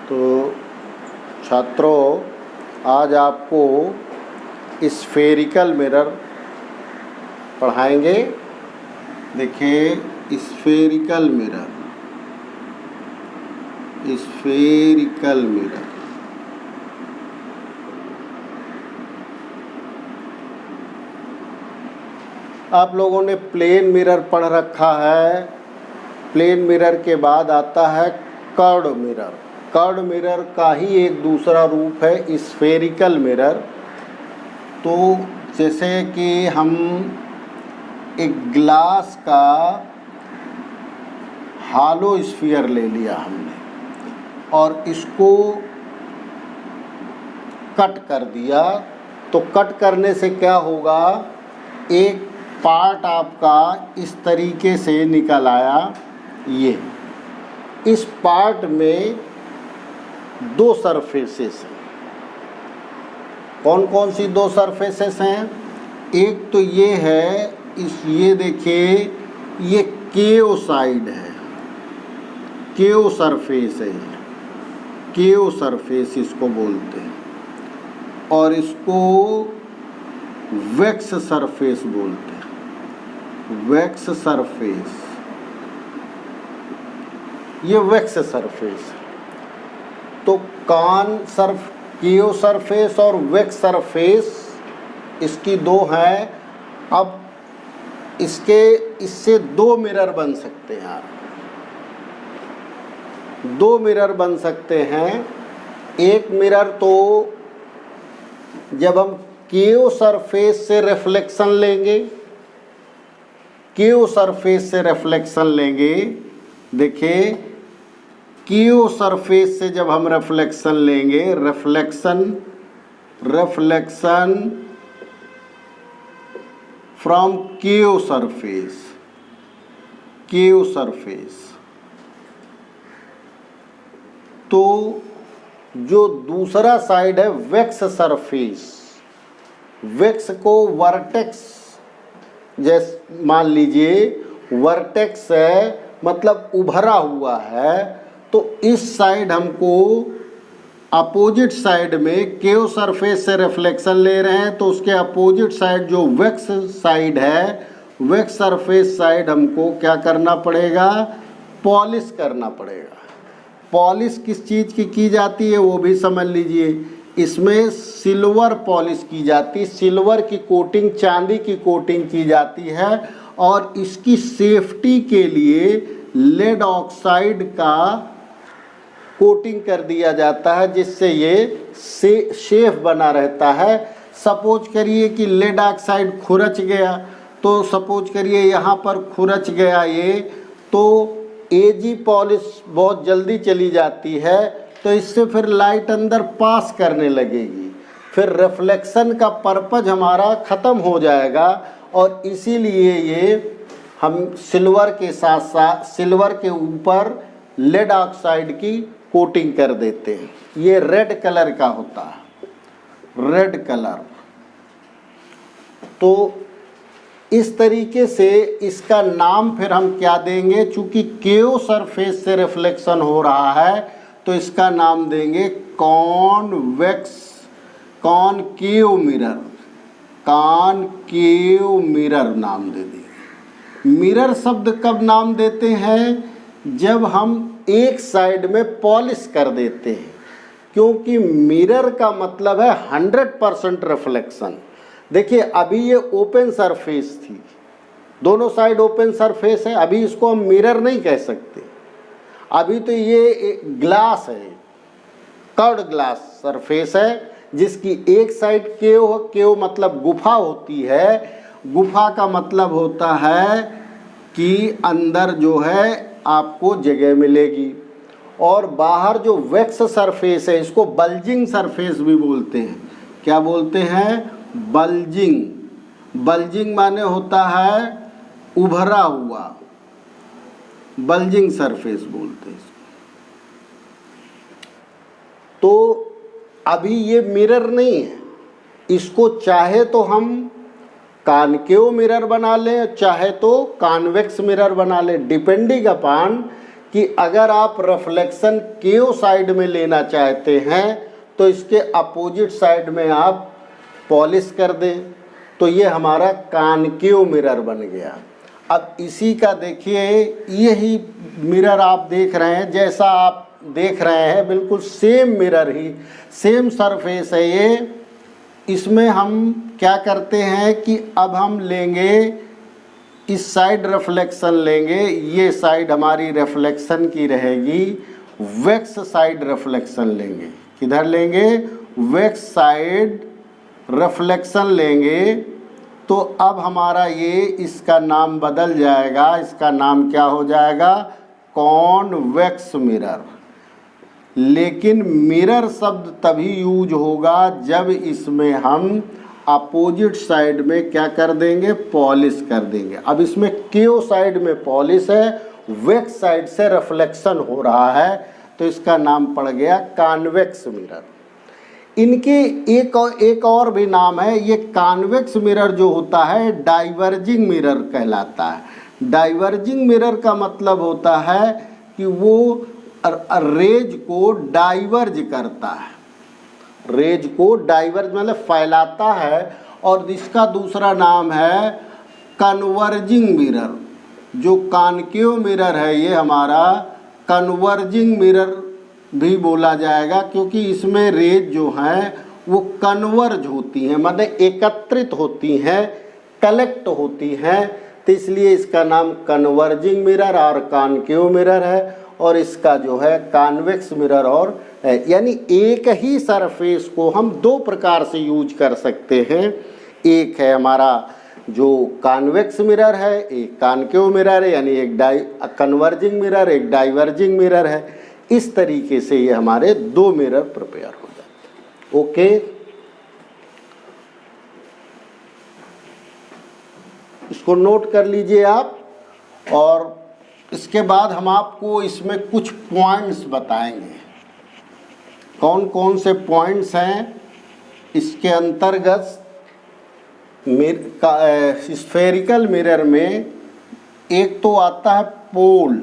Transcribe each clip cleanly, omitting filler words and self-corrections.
तो छात्रों, आज आपको स्फेरिकल मिरर पढ़ाएंगे। देखिए, स्फेरिकल मिरर, स्फेरिकल मिरर आप लोगों ने प्लेन मिरर पढ़ रखा है। प्लेन मिरर के बाद आता है कर्व्ड मिरर। कर्व्ड मिरर का ही एक दूसरा रूप है स्फेरिकल मिरर। तो जैसे कि हम एक ग्लास का हालो स्फीयर ले लिया हमने और इसको कट कर दिया, तो कट करने से क्या होगा, एक पार्ट आपका इस तरीके से निकल आया। ये इस पार्ट में दो सरफेसेस हैं। कौन कौन सी दो सरफेसेस हैं? एक तो ये है, ये देखिए, ये केओ साइड है, केओ सरफेस है, केओ सरफेस इसको बोलते हैं, और इसको वैक्स सरफेस बोलते हैं, वैक्स सरफेस। ये वैक्स सरफेस। तो केओ सरफेस और वैक्स सरफेस इसकी दो हैं। अब इससे दो मिरर बन सकते हैं यार, दो मिरर बन सकते हैं। एक मिरर तो जब हम केओ सरफेस से रिफ्लेक्शन लेंगे, केओ सरफेस से रिफ्लेक्शन लेंगे, देखिए केओ सरफेस से जब हम रिफ्लेक्शन लेंगे, रिफ्लेक्शन फ्रॉम केओ सरफेस, केओ सरफेस, तो जो दूसरा साइड है वैक्स सरफेस, वैक्स को वर्टेक्स, जैसे मान लीजिए वर्टेक्स है, मतलब उभरा हुआ है, तो इस साइड हमको अपोजिट साइड में केओ सरफेस से रिफ्लेक्शन ले रहे हैं, तो उसके अपोजिट साइड जो वैक्स साइड है, वैक्स सरफेस साइड हमको क्या करना पड़ेगा, पॉलिश करना पड़ेगा। पॉलिश किस चीज़ की जाती है वो भी समझ लीजिए। इसमें सिल्वर पॉलिश की जाती है, सिल्वर की कोटिंग, चांदी की कोटिंग की जाती है, और इसकी सेफ्टी के लिए लेड ऑक्साइड का कोटिंग कर दिया जाता है, जिससे ये सेफ बना रहता है। सपोज करिए कि लेड ऑक्साइड खुरच गया, तो सपोज करिए यहाँ पर खुरच गया ये, तो एजी पॉलिश बहुत जल्दी चली जाती है, तो इससे फिर लाइट अंदर पास करने लगेगी, फिर रिफ्लेक्शन का पर्पज हमारा ख़त्म हो जाएगा। और इसीलिए ये हम सिल्वर के साथ साथ सिल्वर के ऊपर लेड ऑक्साइड की कोटिंग कर देते हैं। ये रेड कलर का होता है, रेड कलर। तो इस तरीके से इसका नाम फिर हम क्या देंगे, चूंकि केओ सरफेस से रिफ्लेक्शन हो रहा है, तो इसका नाम देंगे convex, concave mirror, concave mirror नाम दे देंगे। मिरर शब्द कब नाम देते हैं, जब हम एक साइड में पॉलिश कर देते हैं, क्योंकि मिरर का मतलब है 100% रिफ्लेक्शन। देखिए, अभी ये ओपन सरफेस थी, दोनों साइड ओपन सरफेस है, अभी इसको हम मिरर नहीं कह सकते। अभी तो ये ग्लास है, कर्व्ड ग्लास सरफेस है, जिसकी एक साइड केओ मतलब गुफा होती है। गुफा का मतलब होता है कि अंदर जो है आपको जगह मिलेगी, और बाहर जो वैक्स सरफेस है, इसको बल्जिंग सरफेस भी बोलते हैं। क्या बोलते हैं? बल्जिंग। बल्जिंग माने होता है उभरा हुआ, बल्जिंग सरफेस बोलते हैं इसको। तो अभी ये मिरर नहीं है, इसको चाहे तो हम कॉनकेव मिरर बना लें, चाहे तो कॉन्वेक्स मिरर बना लें, डिपेंडिंग अपॉन कि अगर आप रिफ्लेक्शन केओ साइड में लेना चाहते हैं तो इसके अपोजिट साइड में आप पॉलिश कर दें, तो ये हमारा कॉनकेव मिरर बन गया। अब इसी का देखिए, यही मिरर आप देख रहे हैं, जैसा आप देख रहे हैं बिल्कुल सेम मिरर ही, सेम सरफेस है ये। इसमें हम क्या करते हैं कि अब हम लेंगे इस साइड रिफ्लेक्शन लेंगे, ये साइड हमारी रिफ्लेक्शन की रहेगी, वैक्स साइड रिफ्लेक्शन लेंगे। किधर लेंगे? वैक्स साइड रिफ्लेक्शन लेंगे। तो अब हमारा ये इसका नाम बदल जाएगा, इसका नाम क्या हो जाएगा? Convex mirror. लेकिन मिरर शब्द तभी यूज होगा जब इसमें हम अपोजिट साइड में क्या कर देंगे? पॉलिश कर देंगे। अब इसमें केओ साइड में पॉलिश है, वैक्स साइड से रिफ्लेक्शन हो रहा है, तो इसका नाम पड़ गया कॉन्वेक्स मिरर। इनके एक और भी नाम है। ये कॉन्वेक्स मिरर जो होता है डाइवर्जिंग मिरर कहलाता है। डाइवर्जिंग मिरर का मतलब होता है कि वो रेज को डाइवर्ज करता है, रेज को डाइवर्ज मतलब फैलाता है। और इसका दूसरा नाम है कन्वर्जिंग मिरर। जो कॉनकेव मिरर है ये हमारा कन्वर्जिंग मिरर भी बोला जाएगा, क्योंकि इसमें रेज जो हैं वो कन्वर्ज होती हैं, मतलब एकत्रित होती हैं, कलेक्ट होती हैं, तो इसलिए इसका नाम कन्वर्जिंग मिरर और कॉनकेव मिरर है। और इसका जो है कॉन्वेक्स मिरर और यानी एक ही सरफेस को हम दो प्रकार से यूज कर सकते हैं। एक है हमारा जो कॉन्वेक्स मिरर है, एक कॉनकेव मिरर है, यानी एक कन्वर्जिंग मिरर, एक डाइवर्जिंग मिरर है। इस तरीके से ये हमारे दो मिरर प्रिपेयर हो जाते हैं। ओके, इसको नोट कर लीजिए आप। और इसके बाद हम आपको इसमें कुछ पॉइंट्स बताएंगे। कौन कौन से पॉइंट्स हैं इसके अंतर्गत। स्फेरिकल मिरर में एक तो आता है पोल।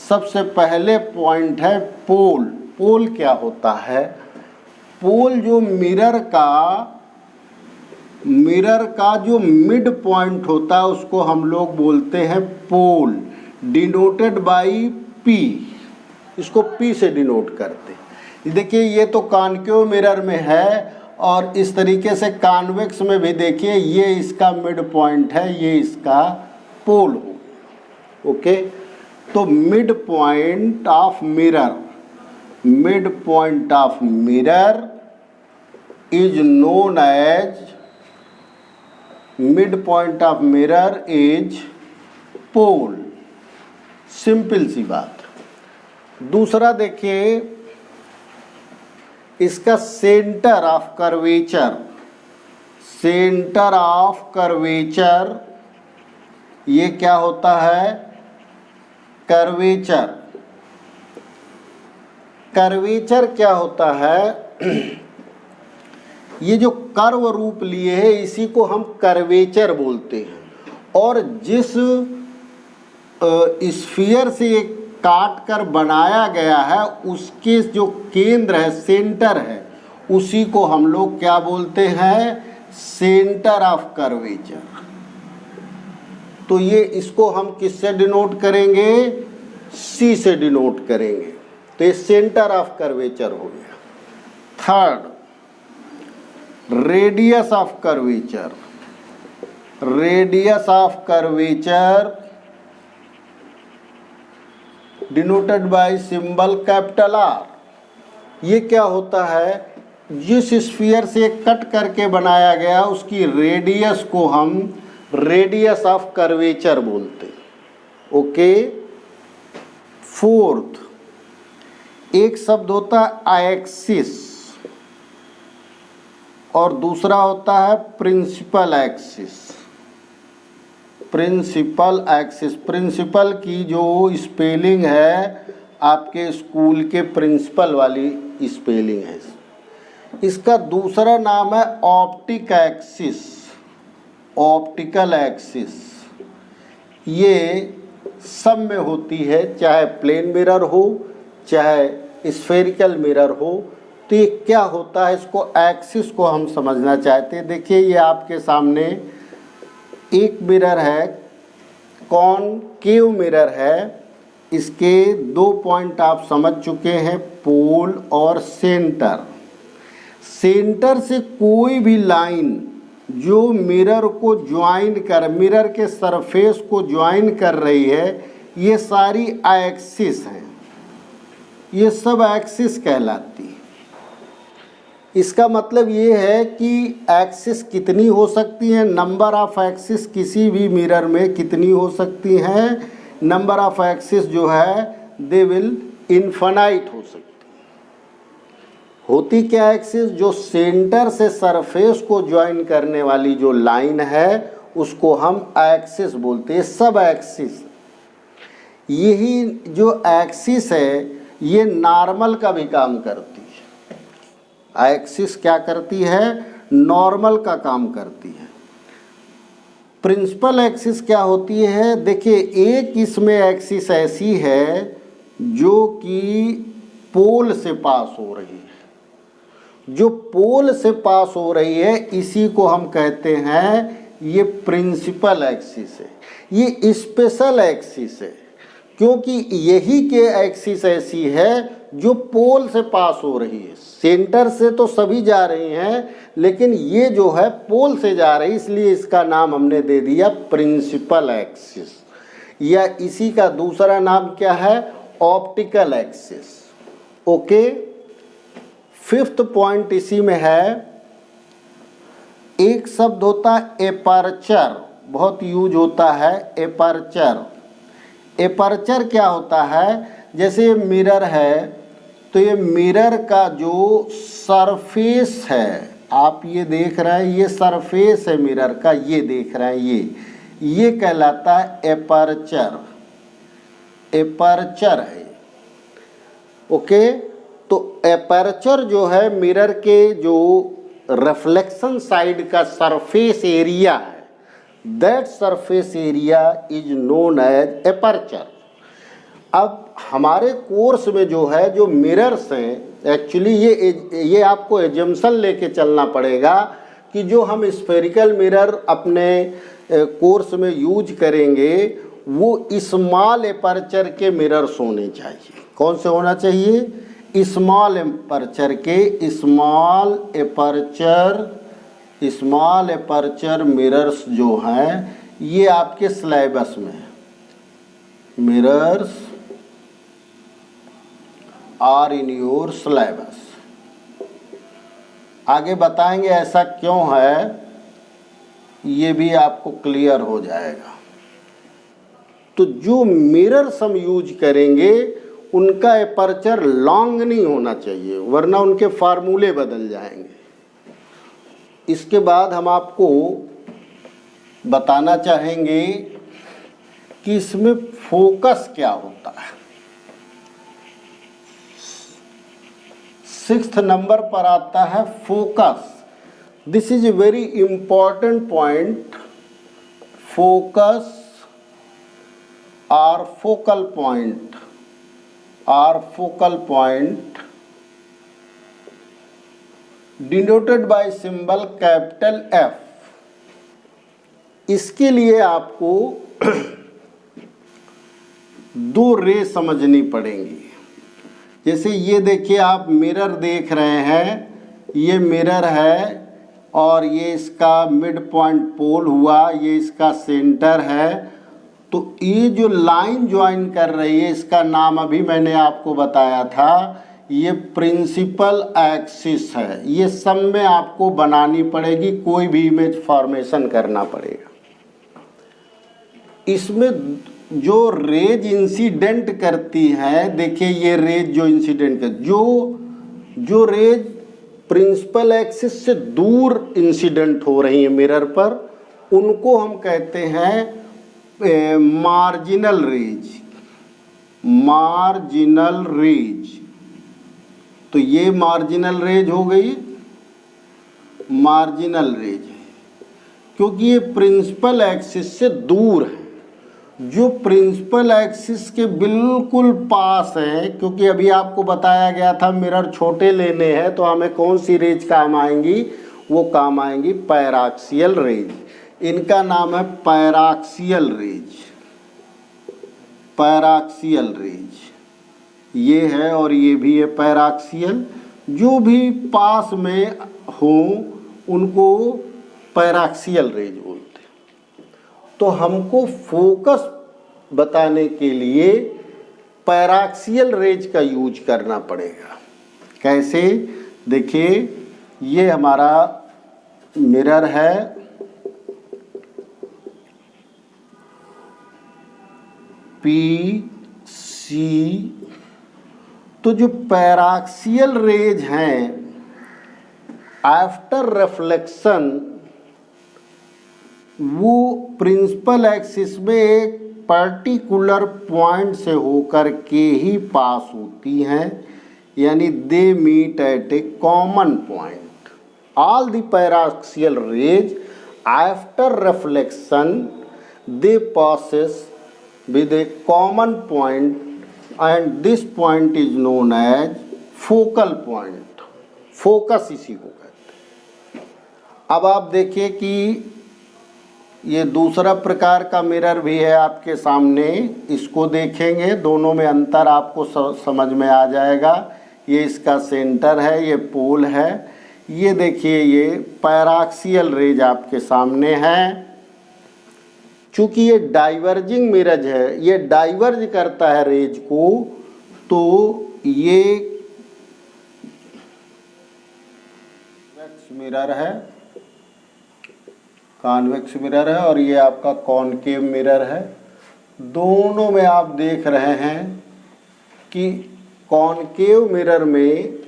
सबसे पहले पॉइंट है पोल। पोल क्या होता है? पोल जो मिरर का जो मिड पॉइंट होता है उसको हम लोग बोलते हैं पोल, डिनोटेड बाई पी। इसको पी से डिनोट करते हैं। देखिए ये तो कॉनकेव मिरर में है, और इस तरीके से कॉन्वेक्स में भी देखिए ये इसका मिड पॉइंट है, ये इसका पोल हो। ओके, तो mid point of mirror, mid point of mirror is known as, mid point of mirror is pole. Simple सी बात। दूसरा देखिए इसका centre of curvature, centre of curvature ये क्या होता है? कर्वेचर। कर्वेचर क्या होता है? ये जो कर्व रूप लिए है इसी को हम कर्वेचर बोलते हैं। और जिस स्फीयर से ये काट कर बनाया गया है उसके जो केंद्र है, सेंटर है, उसी को हम लोग क्या बोलते हैं? Centre of curvature. तो ये इसको हम किससे डिनोट करेंगे? सी से डिनोट करेंगे। तो ये सेंटर ऑफ कर्वेचर हो गया। Third, radius of curvature. Radius of curvature denoted by symbol capital R. ये क्या होता है? जिस स्फीयर से कट करके बनाया गया उसकी रेडियस को हम रेडियस ऑफ कर्वेचर बोलते हैं। ओके। फोर्थ, एक शब्द होता है एक्सिस और दूसरा होता है principal axis. Principal axis, principal की जो स्पेलिंग है आपके स्कूल के प्रिंसिपल वाली स्पेलिंग है। इसका दूसरा नाम है ऑप्टिक एक्सिस, ऑप्टिकल एक्सिस। ये सब में होती है, चाहे प्लेन मिरर हो चाहे स्फेरिकल मिरर हो। तो ये क्या होता है, इसको एक्सिस को हम समझना चाहते हैं। देखिए ये आपके सामने एक मिरर है, कॉनकेव मिरर है। इसके 2 पॉइंट आप समझ चुके हैं, पोल और सेंटर। सेंटर से कोई भी लाइन जो मिरर को ज्वाइन कर, मिरर के सरफेस को ज्वाइन कर रही है, ये सारी एक्सिस हैं, ये सब एक्सिस कहलाती है। इसका मतलब ये है कि एक्सिस कितनी हो सकती हैं, नंबर ऑफ एक्सिस किसी भी मिरर में कितनी हो सकती हैं, नंबर ऑफ एक्सिस जो है दे विल इन्फिनाइट हो सकती। होती क्या एक्सिस, जो सेंटर से सरफेस को ज्वाइन करने वाली जो लाइन है उसको हम एक्सिस बोलते हैं, सब एक्सिस। यही जो एक्सिस है ये नॉर्मल का भी काम करती है। एक्सिस क्या करती है, नॉर्मल का काम करती है। प्रिंसिपल एक्सिस क्या होती है, देखिए एक इसमें एक्सिस ऐसी है जो कि पोल से पास हो रही है। जो पोल से पास हो रही है इसी को हम कहते हैं ये प्रिंसिपल एक्सिस है, ये स्पेशल एक्सिस है, क्योंकि यही के एक्सिस ऐसी है जो पोल से पास हो रही है। सेंटर से तो सभी जा रही हैं, लेकिन ये जो है पोल से जा रही है, इसलिए इसका नाम हमने दे दिया प्रिंसिपल एक्सिस, या इसी का दूसरा नाम क्या है, optical axis. Okay, 5th point इसी में है, एक शब्द होता है एपर्चर, बहुत यूज होता है एपर्चर। एपर्चर क्या होता है, जैसे ये मिरर है तो ये मिरर का जो सरफेस है, आप ये देख रहे हैं, ये सरफेस है मिरर का, ये देख रहे हैं, ये कहलाता है एपर्चर। एपर्चर है। ओके, तो एपर्चर जो है मिरर के जो रिफ्लेक्शन साइड का सरफेस एरिया है, that surface area is known as aperture. अब हमारे कोर्स में जो है जो मिरर्स हैं, एक्चुअली ये आपको एजम्पशन लेके चलना पड़ेगा कि जो हम स्फेरिकल मिरर अपने कोर्स में यूज करेंगे वो स्मॉल एपर्चर के मिरर्स होने चाहिए। कौन से होना चाहिए, स्मॉल एपर्चर के, स्मॉल एपर्चर मिरर्स जो हैं ये आपके सिलेबस में है। Mirrors are in your syllabus. आगे बताएंगे ऐसा क्यों है, ये भी आपको क्लियर हो जाएगा। तो जो मिरर्स हम यूज करेंगे उनका एपर्चर लॉन्ग नहीं होना चाहिए, वरना उनके फार्मूले बदल जाएंगे। इसके बाद हम आपको बताना चाहेंगे कि इसमें फोकस क्या होता है। 6th नंबर पर आता है focus. This is a very important point. Focus और focal point denoted by symbol capital F। इसके लिए आपको 2 रे समझनी पड़ेंगी। जैसे ये देखिए, आप मिरर देख रहे हैं, ये मिरर है और ये इसका मिड पॉइंट पोल हुआ, ये इसका सेंटर है। तो ये जो लाइन ज्वाइन कर रही है इसका नाम अभी मैंने आपको बताया था, ये प्रिंसिपल एक्सिस है। ये सब में आपको बनानी पड़ेगी, कोई भी इमेज फॉर्मेशन करना पड़ेगा। इसमें जो रेज इंसिडेंट करती है, देखिए ये रेज जो इंसिडेंट कर, जो रेज प्रिंसिपल एक्सिस से दूर इंसिडेंट हो रही है मिरर पर, उनको हम कहते हैं मार्जिनल रेज। मार्जिनल रेज, तो ये मार्जिनल रेज हो गई, मार्जिनल रेज है क्योंकि ये प्रिंसिपल एक्सिस से दूर है। जो प्रिंसिपल एक्सिस के बिल्कुल पास है, क्योंकि अभी आपको बताया गया था मिरर छोटे लेने हैं, तो हमें कौन सी रेज काम आएंगी, वो काम आएंगी पैराक्सियल रेज। इनका नाम है पैराक्सियल रेज, पैराक्सियल रेज ये है और ये भी है पैराक्सियल। जो भी पास में हो उनको पैराक्सियल रेज बोलते हैं। तो हमको फोकस बताने के लिए पैराक्सियल रेज का यूज करना पड़ेगा। कैसे? देखिए, ये हमारा मिरर है, PC। तो जो पैराक्सियल रेज हैं, आफ्टर रिफ्लेक्शन वो प्रिंसिपल एक्सिस में एक पर्टिकुलर पॉइंट से होकर के ही पास होती हैं, यानी they meet at a common point. All the paraxial rays after reflection they passes with a common point and this point is known as focal point। Focus इसी को कहते हैं। अब आप देखिए कि ये दूसरा प्रकार का मिरर भी है आपके सामने, इसको देखेंगे, दोनों में अंतर आपको समझ में आ जाएगा। ये इसका सेंटर है, ये पोल है। ये देखिए, ये पैराक्सियल रेज आपके सामने है। चूँकि ये डाइवर्जिंग मिरर है, ये डाइवर्ज करता है रेज को, तो ये कॉन्वेक्स मिरर है, कॉन्वेक्स मिरर है, और ये आपका कॉनकेव मिरर है। दोनों में आप देख रहे हैं कि कॉनकेव मिरर में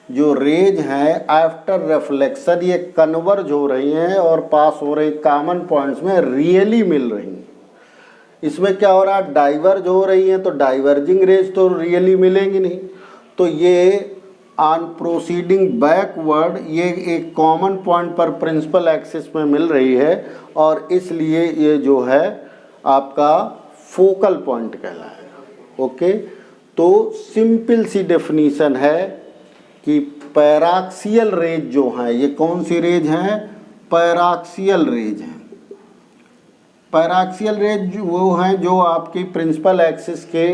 जो रेज हैं आफ्टर रिफ्लेक्शन ये कन्वर्ज हो रही हैं और पास हो रही कॉमन पॉइंट्स में रियली मिल रही हैं। इसमें क्या हो रहा है, डाइवर्ज हो रही हैं, तो डाइवर्जिंग रेज तो रियली मिलेंगी नहीं। तो ये ऑन प्रोसीडिंग बैकवर्ड ये एक कॉमन पॉइंट पर प्रिंसिपल एक्सिस में मिल रही है, और इसलिए ये जो है आपका फोकल पॉइंट कहलाएगा। ओके, तो सिंपल सी डेफिनीशन है कि पैराक्सियल रेज जो हैं, ये कौन सी रेज हैं, पैराक्सियल रेज हैं। पैराक्सियल रेज वो हैं जो आपकी प्रिंसिपल एक्सिस के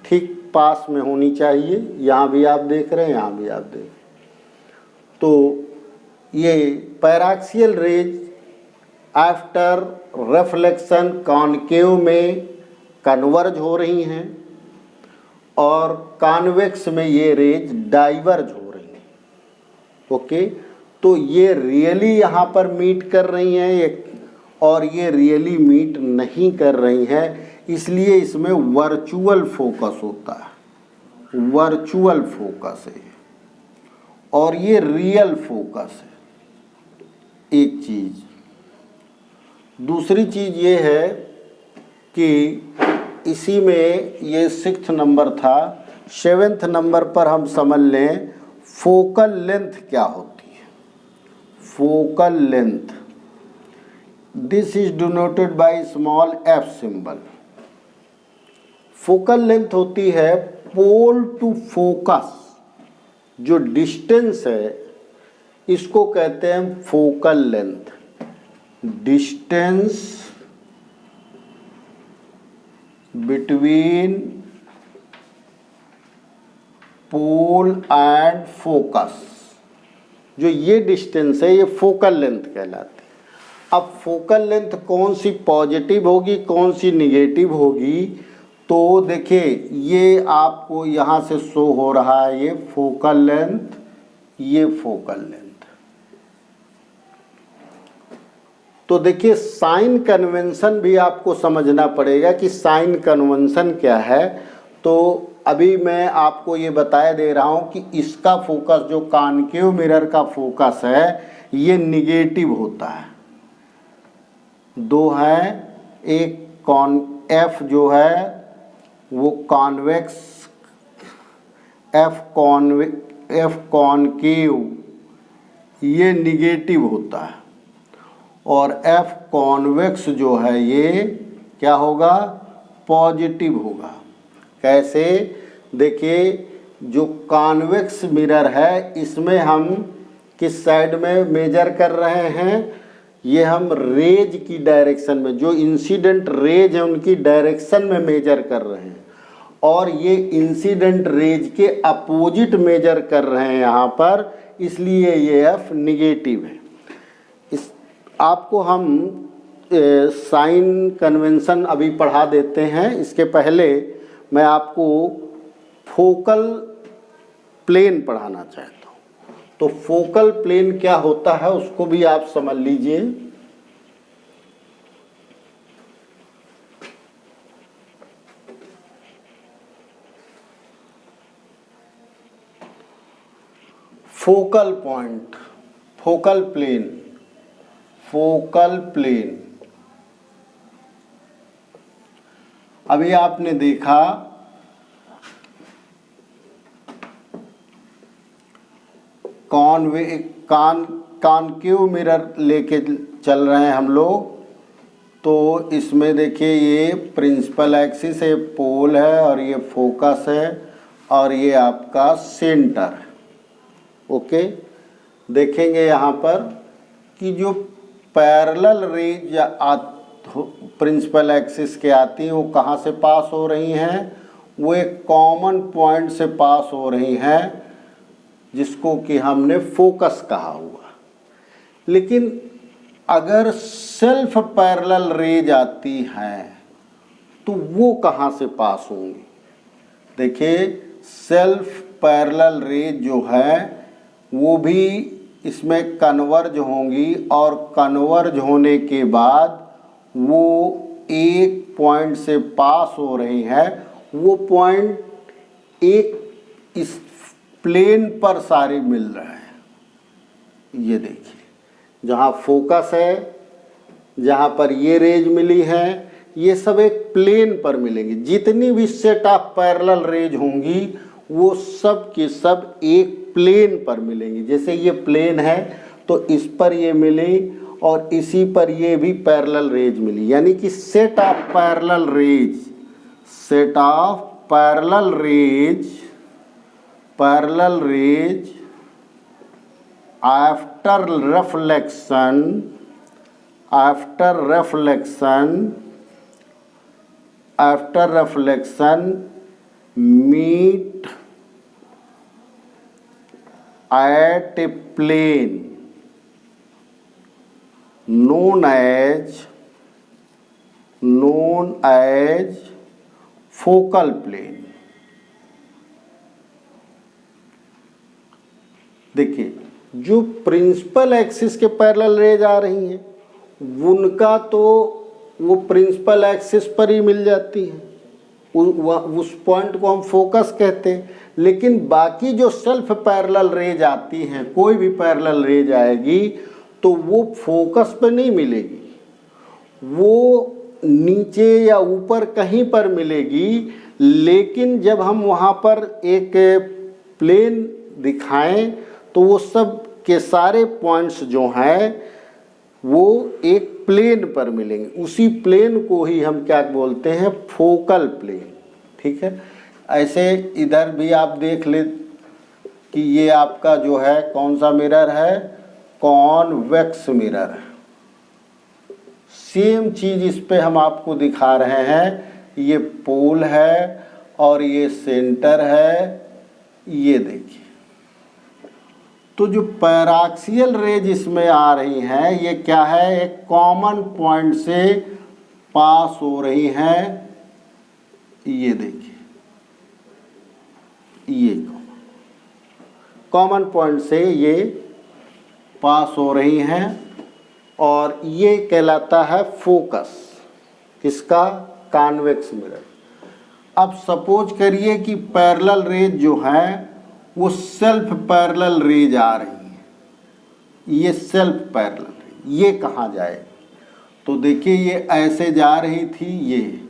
ठीक पास में होनी चाहिए। यहाँ भी आप देख रहे हैं, यहाँ भी आप देख रहे हैं। तो ये paraxial rays after reflection concave में कन्वर्ज हो रही हैं, और कॉन्वेक्स में ये रेज डाइवर्ज हो रही हैं। ओके, तो ये रियली यहाँ पर मीट कर रही हैं, और ये रियली मीट नहीं कर रही हैं, इसलिए इसमें वर्चुअल फोकस होता है, वर्चुअल फोकस है, और ये रियल फोकस है। एक चीज़, दूसरी चीज़ ये है कि इसी में ये 6th नंबर था। 7th नंबर पर हम समझ लें फोकल लेंथ क्या होती है। Focal length, this is denoted by small f symbol. Focal length होती है पोल टू फोकस, जो डिस्टेंस है इसको कहते हैं focal length. Distance between pole and focus, जो ये डिस्टेंस है ये फोकल लेंथ कहलाती है। अब फोकल लेंथ कौन सी पॉजिटिव होगी, कौन सी निगेटिव होगी, तो देखिए ये आपको यहाँ से शो हो रहा है, ये फोकल लेंथ, ये फोकल लेंथ। तो देखिए साइन कन्वेंशन भी आपको समझना पड़ेगा कि साइन कन्वेंशन क्या है। तो अभी मैं आपको ये बताया दे रहा हूँ कि इसका फोकस, जो कॉनकेव मिरर का फोकस है, ये निगेटिव होता है। दो हैं, एक एफ जो है वो कॉन्वेक्स, एफ कॉनकेव ये निगेटिव होता है, और एफ कॉन्वेक्स जो है ये क्या होगा, पॉजिटिव होगा। कैसे, देखिए जो कॉन्वेक्स मिरर है इसमें हम किस साइड में मेजर कर रहे हैं, ये हम रेज की डायरेक्शन में, जो इंसिडेंट रेज है उनकी डायरेक्शन में मेजर कर रहे हैं, और ये इंसिडेंट रेज के अपोजिट मेजर कर रहे हैं यहाँ पर, इसलिए ये एफ निगेटिव है। इस आपको हम साइन कन्वेंशन अभी पढ़ा देते हैं। इसके पहले मैं आपको फोकल प्लेन पढ़ाना चाहता हूँ। तो फोकल प्लेन क्या होता है उसको भी आप समझ लीजिए। Focal point, focal plane, focal plane. अभी आपने देखा कॉनकेव मिरर लेके चल रहे हैं हम लोग। तो इसमें देखिए ये प्रिंसिपल एक्सिस है, पोल है, और ये फोकस है, और ये आपका सेंटर है। ओके, देखेंगे यहाँ पर कि जो पैरेलल रेज प्रिंसिपल एक्सिस के आती हैं वो कहाँ से पास हो रही हैं, वो एक कॉमन पॉइंट से पास हो रही हैं जिसको कि हमने फोकस कहा हुआ। लेकिन अगर सेल्फ पैरेलल रेज आती हैं तो वो कहाँ से पास होंगी। देखिए सेल्फ पैरेलल रेज जो है वो भी इसमें कन्वर्ज होंगी, और कन्वर्ज होने के बाद वो एक पॉइंट से पास हो रही है। वो पॉइंट एक इस प्लेन पर सारे मिल रहे हैं। ये देखिए जहाँ फोकस है, जहाँ पर ये रेज मिली है, ये सब एक प्लेन पर मिलेंगी। जितनी भी सेट ऑफ पैरेलल रेज होंगी वो सब के सब एक प्लेन पर मिलेंगी। जैसे ये प्लेन है तो इस पर ये मिली, और इसी पर ये भी पैरेलल रेज मिली। यानी कि set of parallel rays, set of parallel rays, parallel rays after reflection, after reflection, after reflection meet at a plane known as focal plane। देखिए जो प्रिंसिपल एक्सिस के पैरेलल रेज आ रही हैं उनका तो वो प्रिंसिपल एक्सिस पर ही मिल जाती हैं, उस पॉइंट को हम फोकस कहते हैं। लेकिन बाकी जो सेल्फ पैरेलल रेज आती हैं, कोई भी पैरेलल रेज आएगी तो वो फोकस पे नहीं मिलेगी, वो नीचे या ऊपर कहीं पर मिलेगी। लेकिन जब हम वहाँ पर एक प्लेन दिखाएं तो वो सब के सारे पॉइंट्स जो हैं वो एक प्लेन पर मिलेंगे। उसी प्लेन को ही हम क्या बोलते हैं, फोकल प्लेन। ठीक है, ऐसे इधर भी आप देख ले कि ये आपका जो है कौन सा मिरर है, कॉन्वेक्स मिरर है। सेम चीज़ इस पे हम आपको दिखा रहे हैं। ये पोल है और ये सेंटर है, ये देखिए। तो जो पैराक्सियल रेज इसमें आ रही हैं ये क्या है, एक कॉमन पॉइंट से पास हो रही हैं। ये देखिए, ये कॉमन पॉइंट से ये पास हो रही हैं, और ये कहलाता है फोकस किसका, कॉन्वेक्स मिरर। अब सपोज करिए कि पैरेलल रेज जो है वो सेल्फ पैरेलल रेज आ रही है, ये सेल्फ पैरेलल रेज, ये कहाँ जाए। तो देखिए ये ऐसे जा रही थी, ये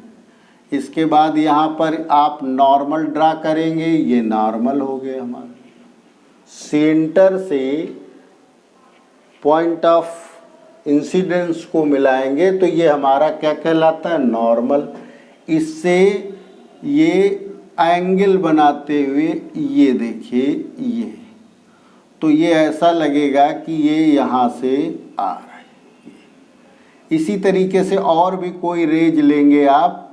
इसके बाद यहाँ पर आप नॉर्मल ड्रा करेंगे, ये नॉर्मल हो गए हमारे। सेंटर से पॉइंट ऑफ इंसिडेंस को मिलाएंगे तो ये हमारा क्या कहलाता है, नॉर्मल। इससे ये एंगल बनाते हुए ये देखिए, ये तो ये ऐसा लगेगा कि ये यहाँ से आ रहा है। इसी तरीके से और भी कोई रेज लेंगे आप,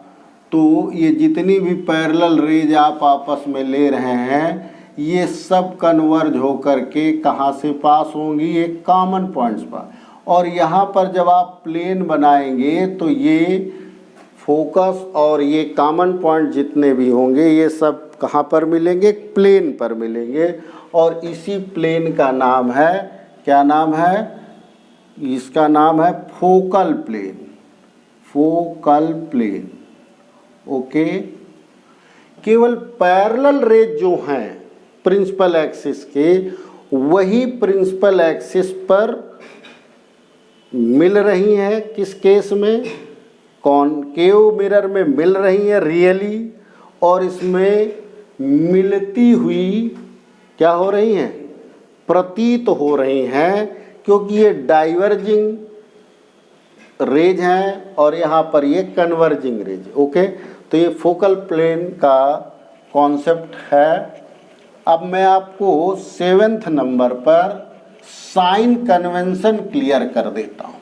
तो ये जितनी भी पैरेलल रेज आप आपस में ले रहे हैं, ये सब कन्वर्ज हो करके कहाँ से पास होंगी, एक कॉमन पॉइंट्स पर। और यहाँ पर जब आप प्लेन बनाएंगे तो ये फोकस और ये कॉमन पॉइंट जितने भी होंगे ये सब कहाँ पर मिलेंगे, प्लेन पर मिलेंगे। और इसी प्लेन का नाम है, क्या नाम है, इसका नाम है focal plane, focal plane. Okay, केवल पैरेलल रेज जो हैं प्रिंसिपल एक्सिस के, वही प्रिंसिपल एक्सिस पर मिल रही हैं। किस केस में, कॉनकेव मिरर में मिल रही हैं रियली, और इसमें मिलती हुई क्या हो रही हैं, प्रतीत हो रही हैं, क्योंकि ये डाइवर्जिंग रेज हैं और यहाँ पर ये कन्वर्जिंग रेज। ओके, तो ये फोकल प्लेन का कॉन्सेप्ट है। अब मैं आपको 7वें नंबर पर साइन कन्वेंशन क्लियर कर देता हूँ,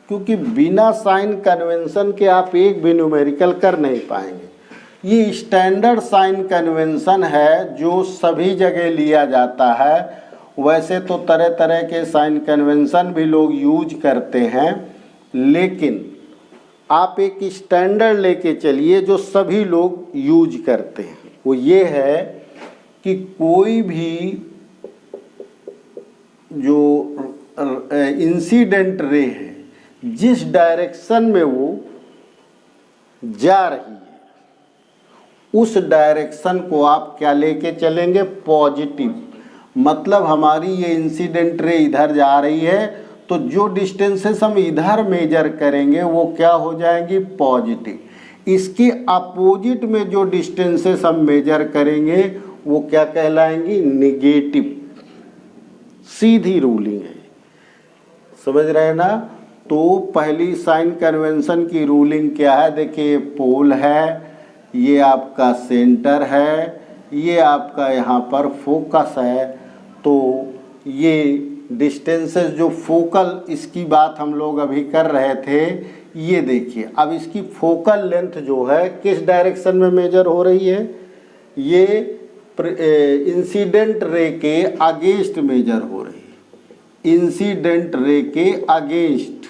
क्योंकि बिना साइन कन्वेंशन के आप एक भी न्यूमेरिकल कर नहीं पाएंगे। ये स्टैंडर्ड साइन कन्वेंशन है जो सभी जगह लिया जाता है। वैसे तो तरह तरह के साइन कन्वेंशन भी लोग यूज करते हैं, लेकिन आप एक स्टैंडर्ड लेके चलिए जो सभी लोग यूज करते हैं। वो ये है कि कोई भी जो इंसिडेंट रे है, जिस डायरेक्शन में वो जा रही है, उस डायरेक्शन को आप क्या लेके चलेंगे, पॉजिटिव। मतलब हमारी ये इंसिडेंट रे इधर जा रही है, तो जो डिस्टेंसेस हम इधर मेजर करेंगे वो क्या हो जाएंगी, पॉजिटिव। इसके अपोजिट में जो डिस्टेंसेस हम मेजर करेंगे वो क्या कहलाएंगी, निगेटिव। सीधी रूलिंग है, समझ रहे हैं ना। तो पहली साइन कन्वेंशन की रूलिंग क्या है, देखिए पोल है, ये आपका सेंटर है, ये आपका यहाँ पर फोकस है। तो ये डिस्टेंसेस जो फोकल, इसकी बात हम लोग अभी कर रहे थे, ये देखिए। अब इसकी फोकल लेंथ जो है किस डायरेक्शन में मेजर हो रही है, ये इंसिडेंट रे के अगेंस्ट मेजर हो रही है। इंसिडेंट रे के अगेंस्ट,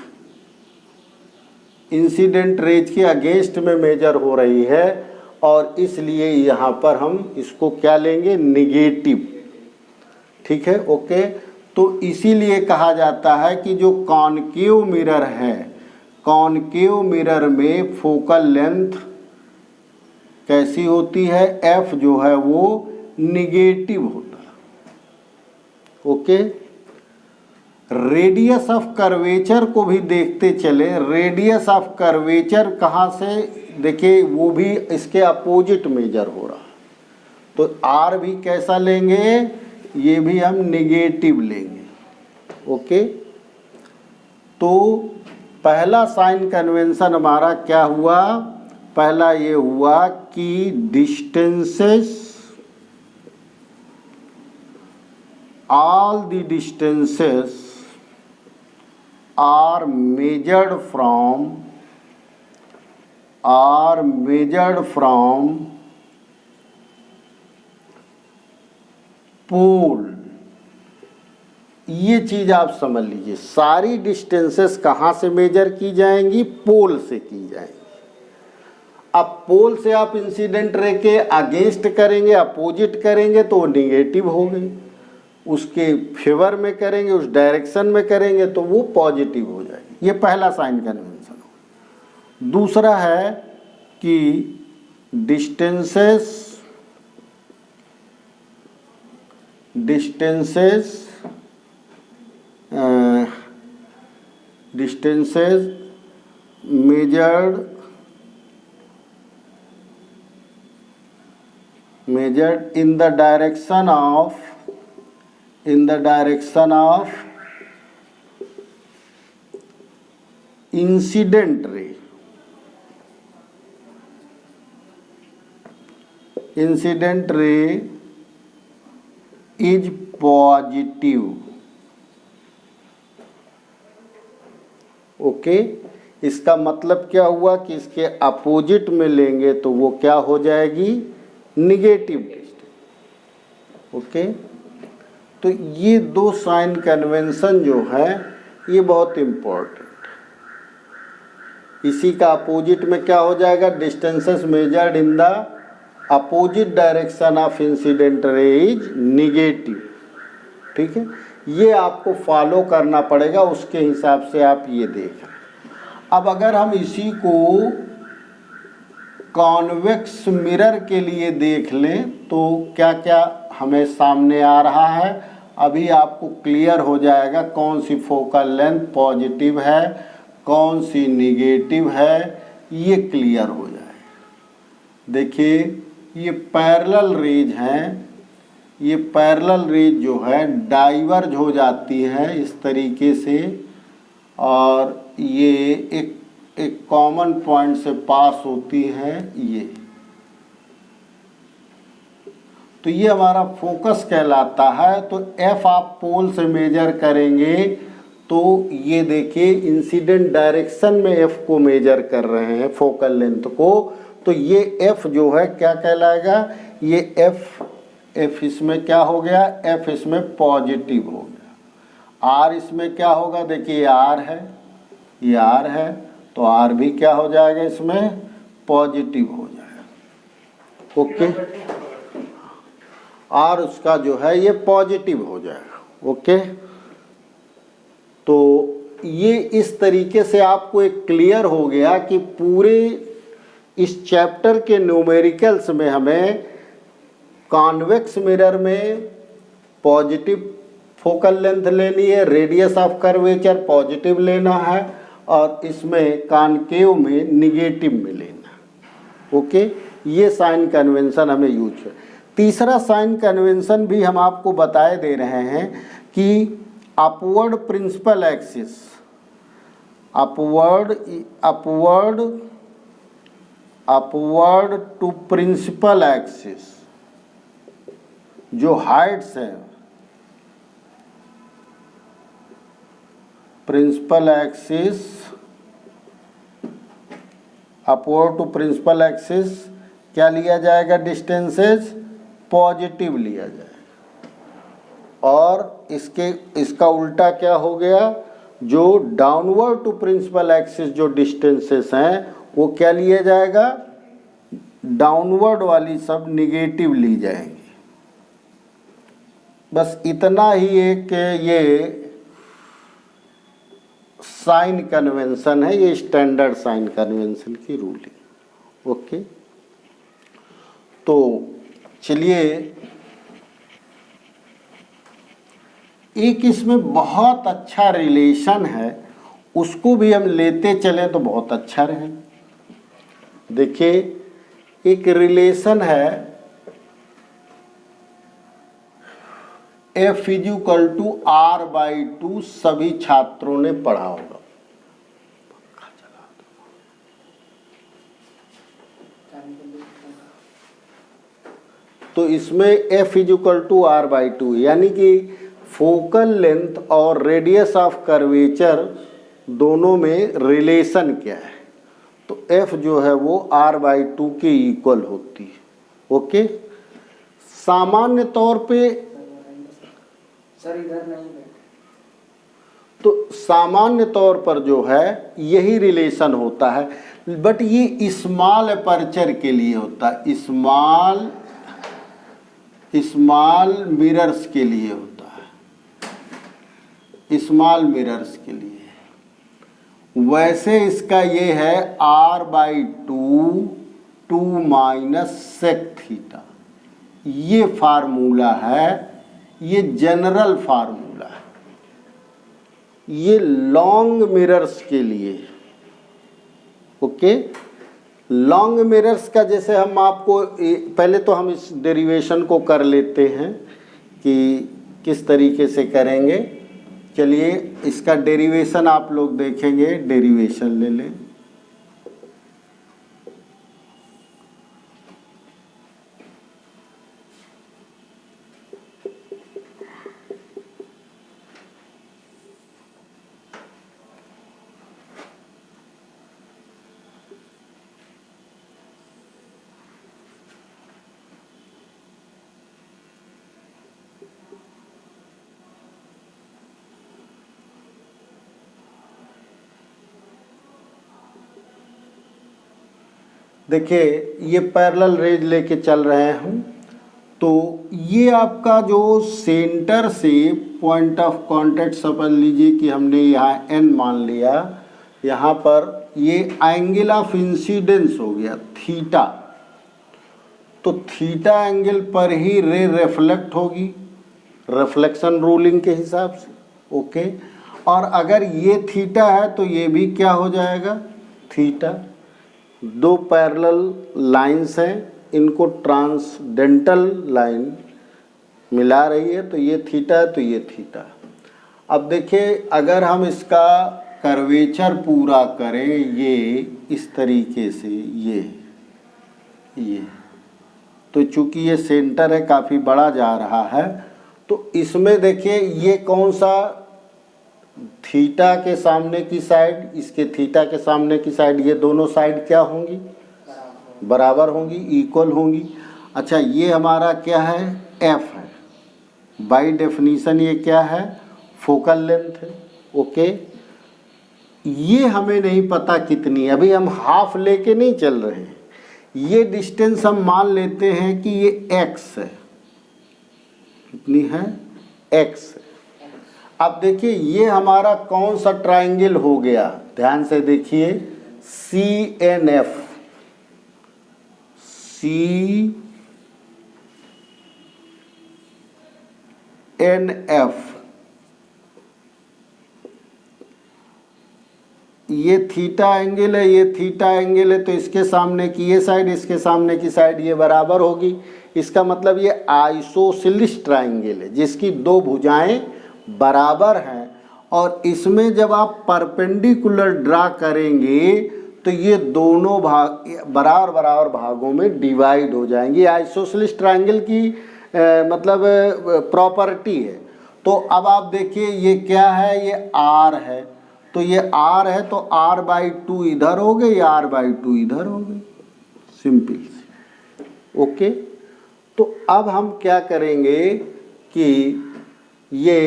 इंसिडेंट रेज के अगेंस्ट में मेजर हो रही है, और इसलिए यहाँ पर हम इसको क्या लेंगे, निगेटिव। ठीक है, ओके। तो इसीलिए कहा जाता है कि जो कॉनकेव मिरर है, कॉनकेव मिरर में फोकल लेंथ कैसी होती है, एफ जो है वो निगेटिव होता है। ओके, रेडियस ऑफ कर्वेचर को भी देखते चले। रेडियस ऑफ कर्वेचर कहाँ से, देखिए वो भी इसके अपोजिट मेजर हो रहा है। तो आर भी कैसा लेंगे, ये भी हम निगेटिव लेंगे। ओके, तो पहला साइन कन्वेंशन हमारा क्या हुआ, पहला ये हुआ कि distances, all the distances are measured from pole। ये चीज आप समझ लीजिए, सारी डिस्टेंसेस कहाँ से मेजर की जाएंगी, पोल से की जाएंगी। अब पोल से आप इंसिडेंट रे के अगेंस्ट करेंगे, अपोजिट करेंगे तो वो निगेटिव हो गई, उसके फेवर में करेंगे, उस डायरेक्शन में करेंगे तो वो पॉजिटिव हो जाएगी। ये पहला साइन कन्वेंशन हो। दूसरा है कि distances measured in the direction of incident ray is positive. Okay, इसका मतलब क्या हुआ कि इसके अपोजिट में लेंगे तो वो क्या हो जाएगी, निगेटिव डिस्टेंस। ओके, तो ये दो साइन कन्वेंशन जो है ये बहुत इम्पोर्टेंट। इसी का अपोजिट में क्या हो जाएगा, distances measured in the opposite direction of incident ray is negative. ठीक है, ये आपको फॉलो करना पड़ेगा, उसके हिसाब से आप ये देख रहे हैं। अब अगर हम इसी को कॉन्वेक्स मिरर के लिए देख लें तो क्या क्या हमें सामने आ रहा है, अभी आपको क्लियर हो जाएगा कौन सी फोकल लेंथ पॉजिटिव है, कौन सी निगेटिव है, ये क्लियर हो जाएगा। देखिए ये पैरेलल रेज हैं, ये पैरेलल रेज जो है डाइवर्ज हो जाती है इस तरीके से, और ये एक कॉमन पॉइंट से पास होती है ये। तो ये हमारा फोकस कहलाता है। तो एफ आप पोल से मेजर करेंगे तो ये देखिए इंसिडेंट डायरेक्शन में एफ को मेजर कर रहे हैं फोकल लेंथ को, तो ये एफ जो है क्या कहलाएगा, ये एफ इसमें क्या हो गया, एफ इसमें पॉजिटिव हो गया। आर इसमें क्या होगा, देखिए आर है, ये आर है, तो आर भी क्या हो जाएगा, इसमें पॉजिटिव हो जाएगा। ओके, आर उसका जो है ये पॉजिटिव हो जाएगा। ओके, तो ये इस तरीके से आपको एक क्लियर हो गया कि पूरे इस चैप्टर के न्यूमेरिकल्स में हमें कॉन्वेक्स मिरर में पॉजिटिव फोकल लेंथ लेनी है, रेडियस ऑफ कर्वेचर पॉजिटिव लेना है, और इसमें कॉनकेव में निगेटिव में लेना। ओके, ये साइन कन्वेंशन हमें यूज है। तीसरा साइन कन्वेंशन भी हम आपको बताए दे रहे हैं कि upward principal axis, upward to principal axis जो हाइट्स हैं, principal axis upward to principal axis क्या लिया जाएगा, डिस्टेंसेस पॉजिटिव लिया जाएगा। और इसका उल्टा क्या हो गया, जो डाउनवर्ड टू प्रिंसिपल एक्सिस जो डिस्टेंसेस हैं वो क्या लिया जाएगा, डाउनवर्ड वाली सब निगेटिव ली जाएंगी। बस इतना ही एक ये साइन कन्वेंशन है, ये स्टैंडर्ड साइन कन्वेंशन की रूलिंग। ओके, तो चलिए एक इसमें बहुत अच्छा रिलेशन है, उसको भी हम लेते चलें तो बहुत अच्छा रहे। देखिए एक रिलेशन है F इक्वल टू R/2, सभी छात्रों ने पढ़ा होगा। तो इसमें F इक्वल टू R/2 यानी कि फोकल लेंथ और रेडियस ऑफ कर्वेचर दोनों में रिलेशन क्या है, तो F जो है वो R/2 के इक्वल होती है। ओके, सामान्य तौर पे सर इधर नहीं बैठे, तो सामान्य तौर पर जो है यही रिलेशन होता है, बट ये स्मॉल अपर्चर के लिए होता है, स्मॉल मिरर्स के लिए होता है, स्मॉल मिरर्स के लिए। वैसे इसका ये है R/2 2 माइनस सेक थीटा, ये फार्मूला है, ये जनरल फार्मूला है, ये लॉन्ग मिरर्स के लिए। ओके, लॉन्ग मिरर्स का जैसे हम आपको पहले तो हम इस डेरिवेशन को कर लेते हैं कि किस तरीके से करेंगे। चलिए इसका डेरिवेशन आप लोग देखेंगे, डेरिवेशन ले लें। देखिए ये पैरेलल रेज लेके चल रहे हैं हम, तो ये आपका जो सेंटर से पॉइंट ऑफ कांटेक्ट समझ लीजिए कि हमने यहाँ n मान लिया, यहाँ पर ये एंगल ऑफ इंसिडेंस हो गया थीटा, तो थीटा एंगल पर ही रे रिफ्लेक्ट होगी रिफ्लेक्शन रूलिंग के हिसाब से। ओके, और अगर ये थीटा है तो ये भी क्या हो जाएगा थीटा। दो पैरेलल लाइंस हैं, इनको ट्रांसडेंटल लाइन मिला रही है, तो ये थीटा है तो ये थीटा। अब देखिए अगर हम इसका कर्वेचर पूरा करें ये इस तरीके से, ये तो चूंकि ये सेंटर है काफ़ी बड़ा जा रहा है, तो इसमें देखिए ये कौन सा थीटा के सामने की साइड, इसके थीटा के सामने की साइड, ये दोनों साइड क्या होंगी बराबर होंगी, इक्वल होंगी। अच्छा ये हमारा क्या है एफ है, बाय डेफिनीशन ये क्या है फोकल लेंथ है। ओके, ये हमें नहीं पता कितनी, अभी हम हाफ लेके नहीं चल रहे हैं, ये डिस्टेंस हम मान लेते हैं कि ये x है, कितनी है x है। अब देखिए ये हमारा कौन सा ट्राइंगल हो गया, ध्यान से देखिए CNF, CNF, ये थीटा एंगल है, ये थीटा एंगल है, तो इसके सामने की ये साइड, इसके सामने की साइड ये बराबर होगी। इसका मतलब ये आइसोसेलेस ट्राइंगल है जिसकी दो भुजाएं बराबर हैं, और इसमें जब आप परपेंडिकुलर ड्रा करेंगे तो ये दोनों भाग बराबर बराबर भागों में डिवाइड हो जाएंगे। आइसोसेलेस ट्राइंगल की मतलब प्रॉपर्टी है। तो अब आप देखिए ये क्या है, ये R है, तो ये R है तो R/2 इधर हो गए, या R/2 इधर हो गए, सिंपल। ओके, तो अब हम क्या करेंगे कि ये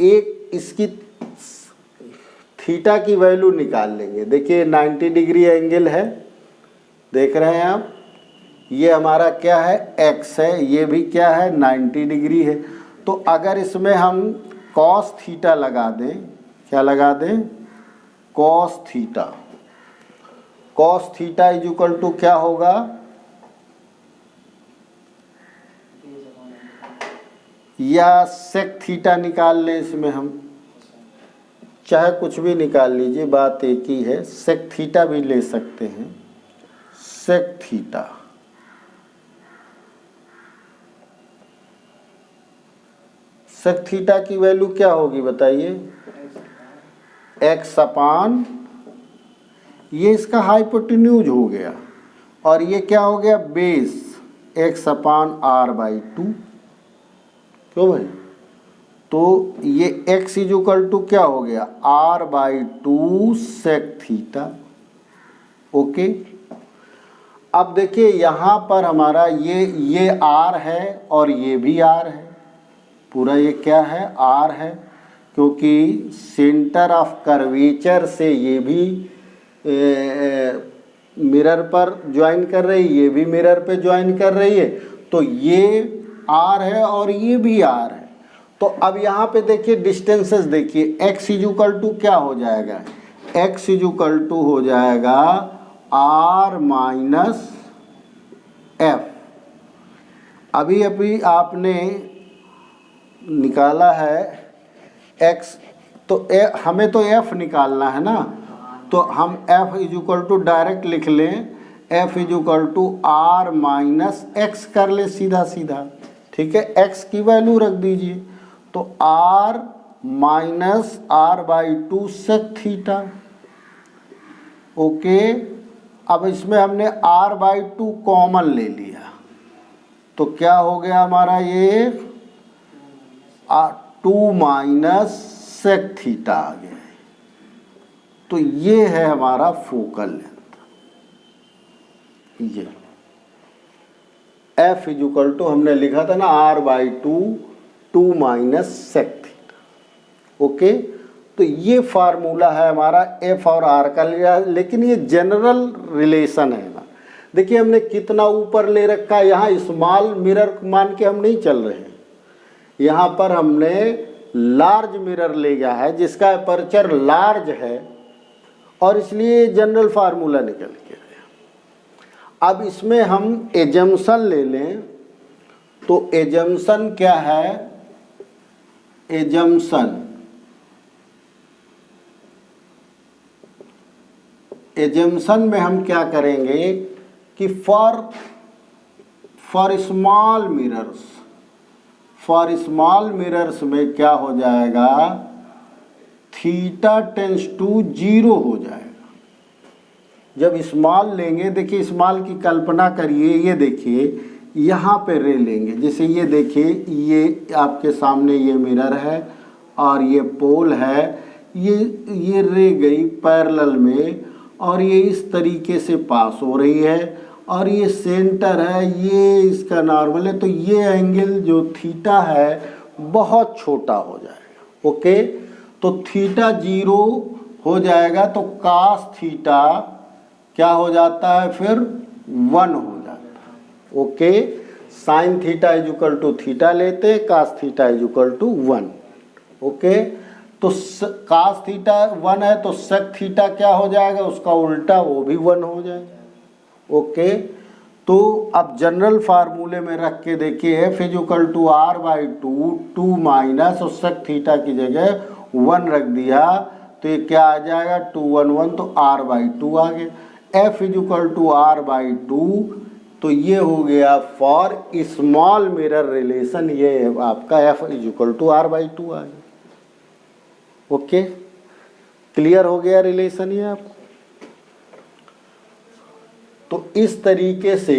एक इसकी थीटा की वैल्यू निकाल लेंगे। देखिए 90 डिग्री एंगल है, देख रहे हैं आप, ये हमारा क्या है x है, ये भी क्या है 90 डिग्री है। तो अगर इसमें हम cos थीटा लगा दें, क्या लगा दें cos theta, cos theta is equal to क्या होगा, या sec थीटा निकाल लें, इसमें हम चाहे कुछ भी निकाल लीजिए, बात एक ही है, sec थीटा भी ले सकते हैं, sec थीटा। sec थीटा की वैल्यू क्या होगी बताइए, x/, ये इसका हाइपोटेन्यूज हो गया, और ये क्या हो गया बेस x/r/2। क्यों भाई, तो ये x इज इक्वल टू क्या हो गया r/2 sec थीटा। ओके, अब देखिए यहाँ पर हमारा ये r है और ये भी r है, पूरा ये क्या है r है, क्योंकि सेंटर ऑफ कर्वेचर से ये भी मिरर पर ज्वाइन कर रही है, ये भी मिरर पे ज्वाइन कर रही है, तो ये r है और ये भी r है। तो अब यहाँ पे देखिए डिस्टेंसेस देखिए, x इज इक्वल टू क्या हो जाएगा, x इज इक्वल टू हो जाएगा r माइनस f। अभी आपने निकाला है x, तो हमें तो f निकालना है ना, तो हम f is equal to direct लिख लें, f is equal to r minus x कर ले सीधा सीधा, ठीक है, x की वैल्यू रख दीजिए, तो r minus r/2 sec theta. Okay, अब इसमें हमने r/2 कॉमन ले लिया तो क्या हो गया हमारा ये 2 माइनस सेक थीटा आ गया। तो ये है हमारा फोकल लेंथ। ये F इजुकल टू हमने लिखा था ना r/2 2 minus sec theta. Okay, तो ये फार्मूला है हमारा F और R का लिया, लेकिन ये जनरल रिलेशन है ना। देखिए हमने कितना ऊपर ले रखा है, यहाँ स्मॉल मिरर मान के हम नहीं चल रहे हैं, यहाँ पर हमने लार्ज मिरर ले गया है जिसका अपर्चर लार्ज है और इसलिए जनरल फार्मूला निकल के आया। अब इसमें हम एजम्पशन ले लें तो एजम्पशन क्या है, एजम्पशन में हम क्या करेंगे कि फॉर स्मॉल मिरर्स में क्या हो जाएगा, थीटा टेंस टू 0 हो जाएगा। जब स्मॉल लेंगे, देखिए स्मॉल की कल्पना करिए, ये देखिए यहाँ पे रे लेंगे, जैसे ये देखिए ये आपके सामने ये मिरर है और ये पोल है, ये रे गई पैरेलल में और ये इस तरीके से पास हो रही है और ये सेंटर है, ये इसका नॉर्मल है, तो ये एंगल जो थीटा है बहुत छोटा हो जाएगा। ओके, तो थीटा 0 हो जाएगा तो कास थीटा क्या हो जाता है, फिर 1 हो जाता है। Okay, sine theta equal to theta लेते, cos theta equal to 1। Okay, तो कास थीटा 1 है तो सेक थीटा क्या हो जाएगा, उसका उल्टा वो भी 1 हो जाएगा। ओके, तो अब जनरल फार्मूले में रख के देखिए F equal to r/2 2 minus और सेक थीटा की जगह 1 रख दिया तो ये क्या आ जाएगा 2 1 1, तो r/2 आ गया। F इजुकल टू r/2, तो ये हो गया फॉर स्मॉल मिरर रिलेशन, ये आपका F इजुकल टू r/2 आ गया। ओके, क्लियर हो गया रिलेशन ये आपको। तो इस तरीके से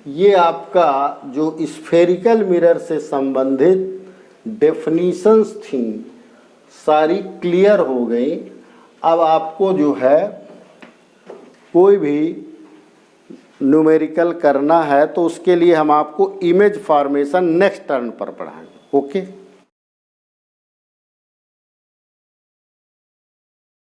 ये आपका जो स्फेरिकल मिरर से संबंधित डेफिनीशंस थी सारी क्लियर हो गई। अब आपको जो है कोई भी न्यूमेरिकल करना है तो उसके लिए हम आपको इमेज फॉर्मेशन नेक्स्ट टर्न पर पढ़ाएंगे। ओके।